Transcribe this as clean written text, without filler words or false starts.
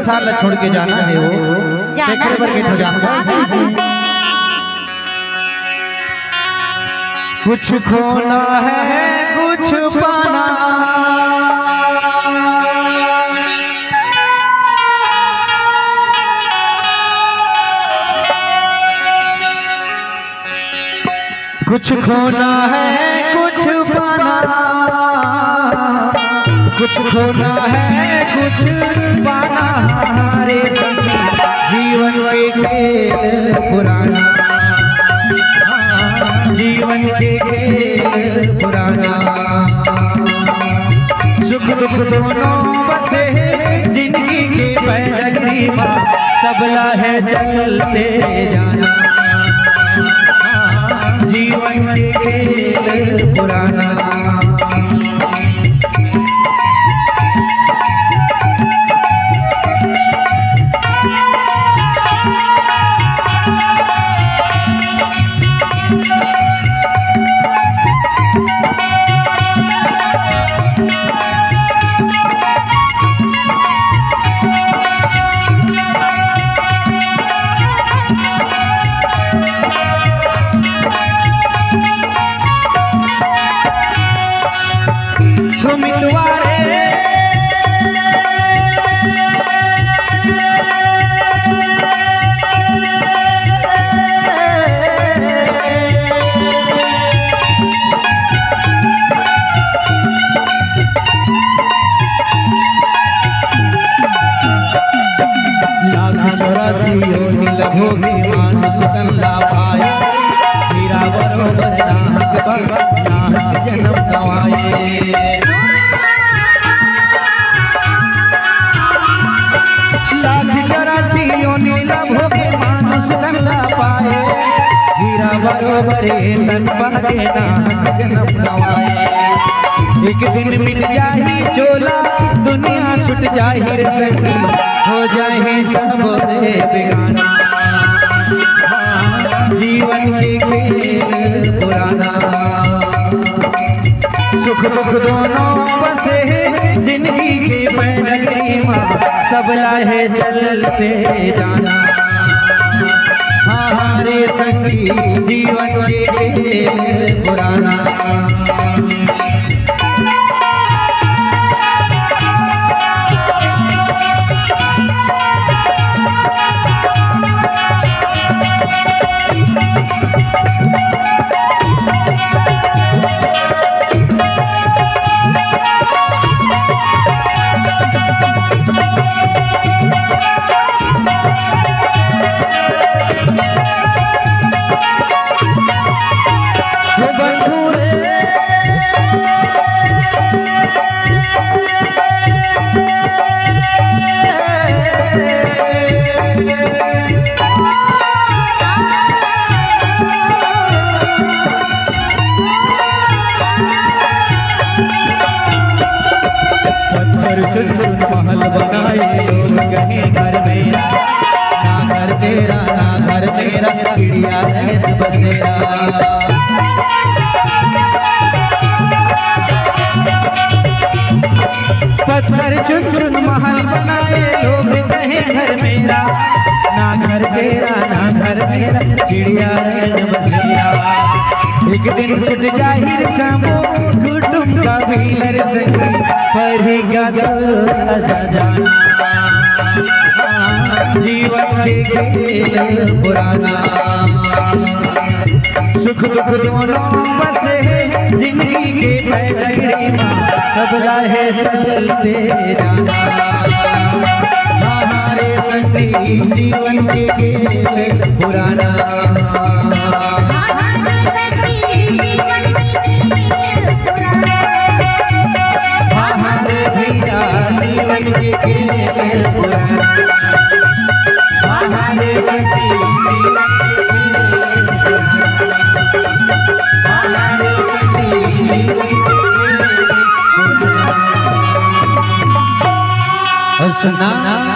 संसार ला छोड़ के जाना है वो देखने पर बैठो जाना। कुछ खोना है कुछ पाना, कुछ खोना है कुछ पाना, कुछ खोना है कुछ पाना, हमारे संग जीवन के खेल पुराना, जीवन के खेल पुराना। सुख दुख दोनों बसे जिंदगी के पैदगी में, सबला है चलते जाना, जीवन के खेल पुराना। भोगे मानुष तल्ला पाए, हीरा बरोबर नाहक भगत नाहक जन्म गवाए। लाख 84 योनिला भोगे मानुष तल्ला पाए, हीरा बरोबर तन पाके नाहक जन्म गवाए। एक दिन मिट जाही चोला दुनिया छुट जाही रे सखी, हो जाए सब रे बेगाना, जीवन के खेल पुराना। सुख दुख दोनों बसे जिंदगी के पैदगी में, सबला है चलते जाना, हमारे संगी जीवन के खेल पुराना। महल बनाए लोग कहे घर मेरा, ना घर तेरा ना घर मेरा, चिड़िया है बसेरा। पत्थर चुन चुन महल बनाए लोग कहे घर मेरा, ना घर तेरा ना घर मेरा, चिड़िया है बसेरा। एक दिन छुट जाहिर सामो कुटुंब का भीलर संगी, पढ़ेगा जाना, जीवन के खेल पुराना। सुख दुख दोनों बसे जिंदगी के पैदगी में, सबला है चलते जाना, हमारे संगी जीवन के खेल पुराना। हमारे भैया जीवन के खेल पुराना, हमारे संगी जीवन के खेल पुराना, हमारे संगी जीवन के खेल पुराना।